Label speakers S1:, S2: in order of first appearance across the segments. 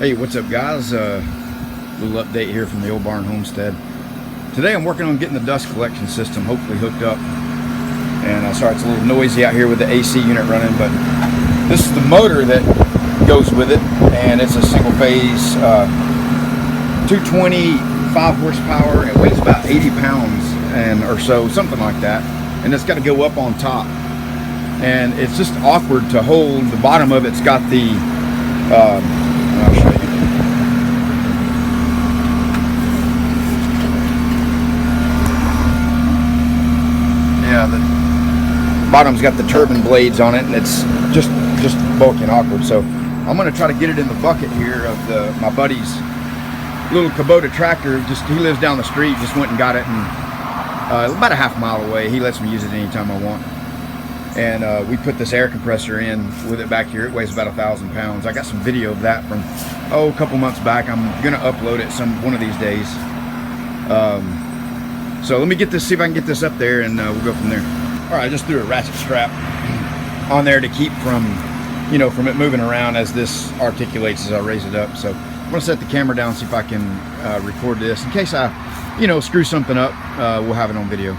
S1: Hey, what's up guys? Little update here from the old barn homestead. Today I'm working on getting the dust collection system hopefully hooked up. And sorry it's a little noisy out here with the AC unit running, but this is the motor that goes with it, and it's a single phase 220, 5 horsepower. It weighs about 80 pounds and or so, something like that, and it's got to go up on top, and it's just awkward to hold. The bottom of it's got the I'll show you. Yeah, the bottom's got the turbine blades on it, and it's just bulky and awkward. So I'm going to try to get it in the bucket here of my buddy's little Kubota tractor. He lives down the street. Just went and got it, and about a half mile away. He lets me use it anytime I want. And we put this air compressor in with it back here. It weighs about 1,000 pounds. I got some video of that from a couple months back. I'm gonna upload it one of these days. So let me see if I can get this up there, and we'll go from there. All right, I just threw a ratchet strap on there to keep from it moving around as this articulates as I raise it up. So I'm gonna set the camera down, see if I can record this in case I screw something up. We'll have it on video.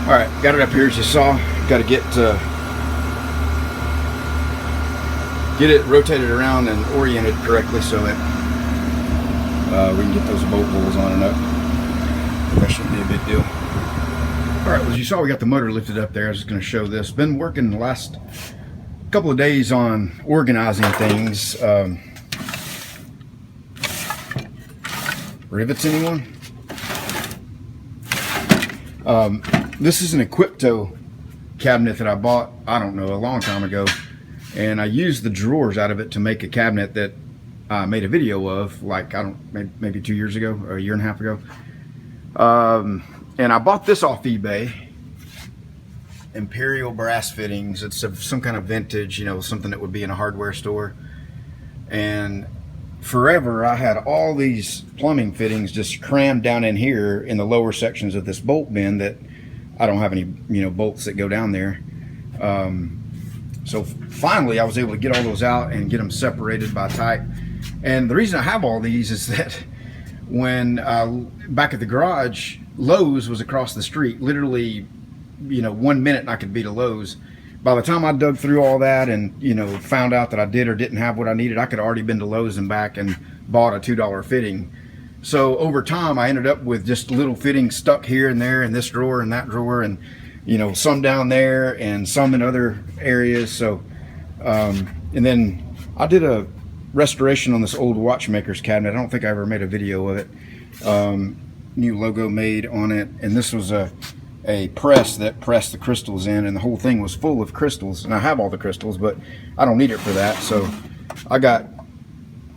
S1: All right, got it up here as you saw. Got to get it rotated around and oriented correctly so that we can get those bolt holes on and up. That shouldn't be a big deal. All right, well, as you saw, we got the motor lifted up there. I was just going to show this. Been working the last couple of days on organizing things. Rivets, anyone? This is an Equipto cabinet that I bought, I don't know, a long time ago. And I used the drawers out of it to make a cabinet that I made a video of, like, maybe 2 years ago, or a year and a half ago. And I bought this off eBay. Imperial brass fittings. It's some kind of vintage, you know, something that would be in a hardware store. And forever I had all these plumbing fittings just crammed down in here in the lower sections of this bolt bin that I don't have any, you know, bolts that go down there. So finally I was able to get all those out and get them separated by type. And the reason I have all these is that when back at the garage, Lowe's was across the street, literally, you know, 1 minute and I could be to Lowe's. By the time I dug through all that and, you know, found out that I did or didn't have what I needed, I could already been to Lowe's and back and bought a $2 fitting. So over time I ended up with just little fittings stuck here and there in this drawer and that drawer, and, you know, some down there and some in other areas. So and then I did a restoration on this old watchmaker's cabinet. I don't think I ever made a video of it. New logo made on it, and this was a press that pressed the crystals in, and the whole thing was full of crystals. And I have all the crystals, but I don't need it for that. So I got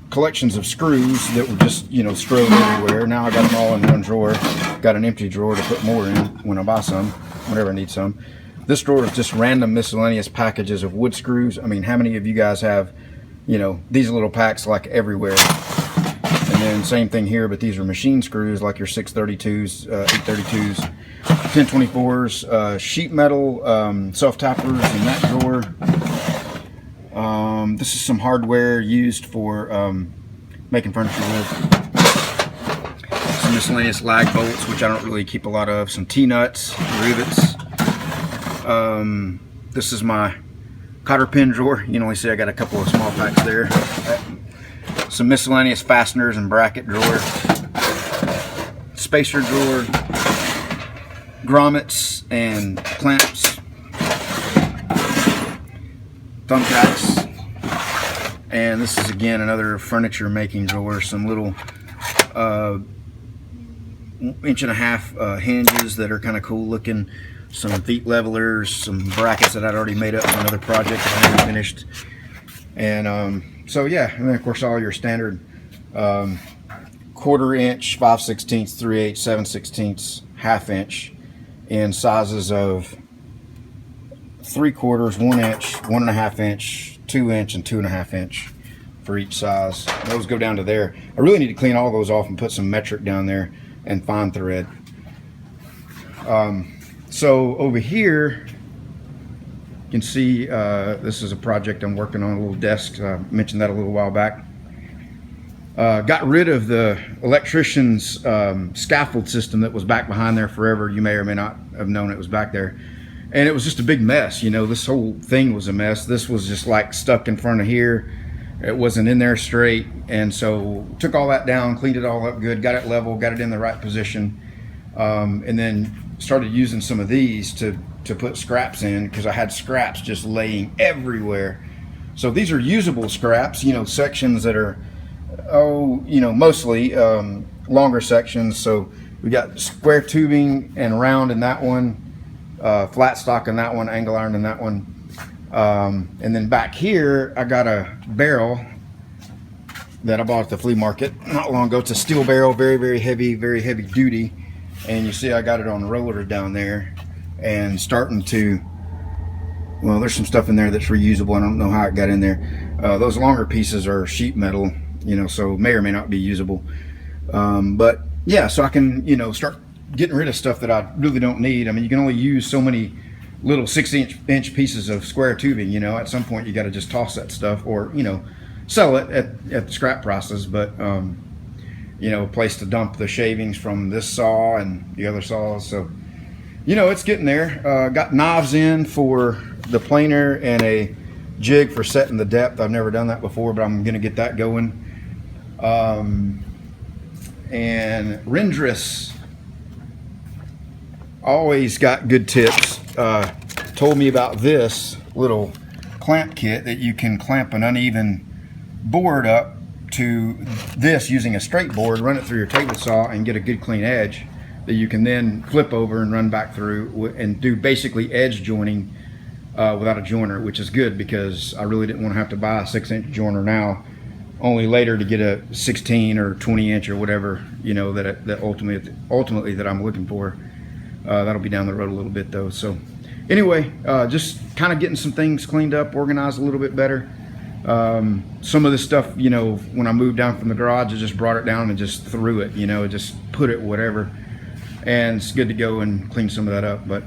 S1: collections of screws that were just, you know, strewn everywhere. Now I got them all in one drawer. Got an empty drawer to put more in when I buy some, whenever I need some. This drawer is just random miscellaneous packages of wood screws. I mean, how many of you guys have, you know, these little packs like everywhere? And then same thing here, but these are machine screws like your 632s, 832s, 1024s, sheet metal, self-tappers in that drawer. This is some hardware used for making furniture with. Some miscellaneous lag bolts, which I don't really keep a lot of. Some T-nuts, rivets. This is my cotter pin drawer. You can only see I got a couple of small packs there. Some miscellaneous fasteners and bracket drawer, spacer drawer, grommets and clamps, thumbtacks, and this is again another furniture making drawer. Some little 1.5 inch hinges that are kind of cool looking, some feet levelers, some brackets that I'd already made up for another project that I haven't finished, and so yeah, and then of course all your standard 1/4 inch, 5/16, 3/8, 7/16, 1/2 inch in sizes of 3/4, 1 inch, 1.5 inch, 2 inch, and 2.5 inch for each size. Those go down to there. I really need to clean all those off and put some metric down there and fine thread. So over here you can see this is a project I'm working on, a little desk. I mentioned that a little while back. Got rid of the electrician's scaffold system that was back behind there forever. You may or may not have known it was back there. And it was just a big mess. You know, this whole thing was a mess. This was just like stuck in front of here. It wasn't in there straight. And so took all that down, cleaned it all up good, got it level, got it in the right position. And then started using some of these to put scraps in, because I had scraps just laying everywhere. So these are usable scraps, you know, sections that are, you know, mostly longer sections. So we got square tubing and round in that one, flat stock in that one, angle iron in that one. And then back here I got a barrel that I bought at the flea market not long ago. It's a steel barrel, very heavy duty. And you see I got it on the roller down there, and starting to, well, there's some stuff in there that's reusable. I don't know how it got in there. Those longer pieces are sheet metal, you know, so may or may not be usable. But yeah, so I can, you know, start getting rid of stuff that I really don't need. I mean, you can only use so many little 6-inch pieces of square tubing, you know. At some point you got to just toss that stuff, or, you know, sell it at the scrap prices. But you know, a place to dump the shavings from this saw and the other saws. So you know, it's getting there. Got knobs in for the planer and a jig for setting the depth. I've never done that before, but I'm gonna get that going. And Rendress always got good tips. Told me about this little clamp kit that you can clamp an uneven board up to this using a straight board, run it through your table saw and get a good clean edge that you can then flip over and run back through and do basically edge joining without a joiner, which is good because I really didn't want to have to buy a 6-inch joiner now, only later to get a 16 or 20 inch or whatever, you know, that ultimately that I'm looking for. That'll be down the road a little bit though. So anyway, just kind of getting some things cleaned up, organized a little bit better. Some of this stuff, you know, when I moved down from the garage, I just brought it down and just threw it, you know, just put it whatever, and it's good to go and clean some of that up. But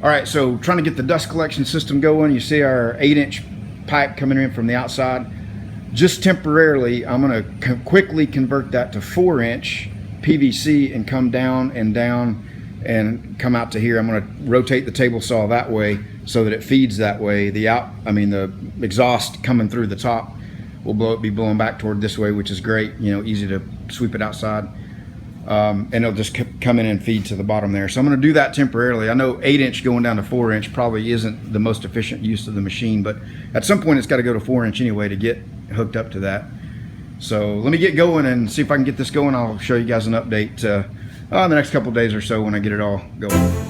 S1: all right, so trying to get the dust collection system going. You see our 8-inch pipe coming in from the outside. Just temporarily, I'm going to quickly convert that to 4-inch PVC and come down and come out to here. I'm going to rotate the table saw that way so that it feeds that way. The exhaust coming through the top will be blowing back toward this way, which is great. You know, easy to sweep it outside. And it'll just come in and feed to the bottom there. So I'm going to do that temporarily. I know 8-inch going down to 4-inch probably isn't the most efficient use of the machine, but at some point it's got to go to 4-inch anyway to get hooked up to that. So let me get going and see if I can get this going. I'll show you guys an update in the next couple days or so when I get it all going.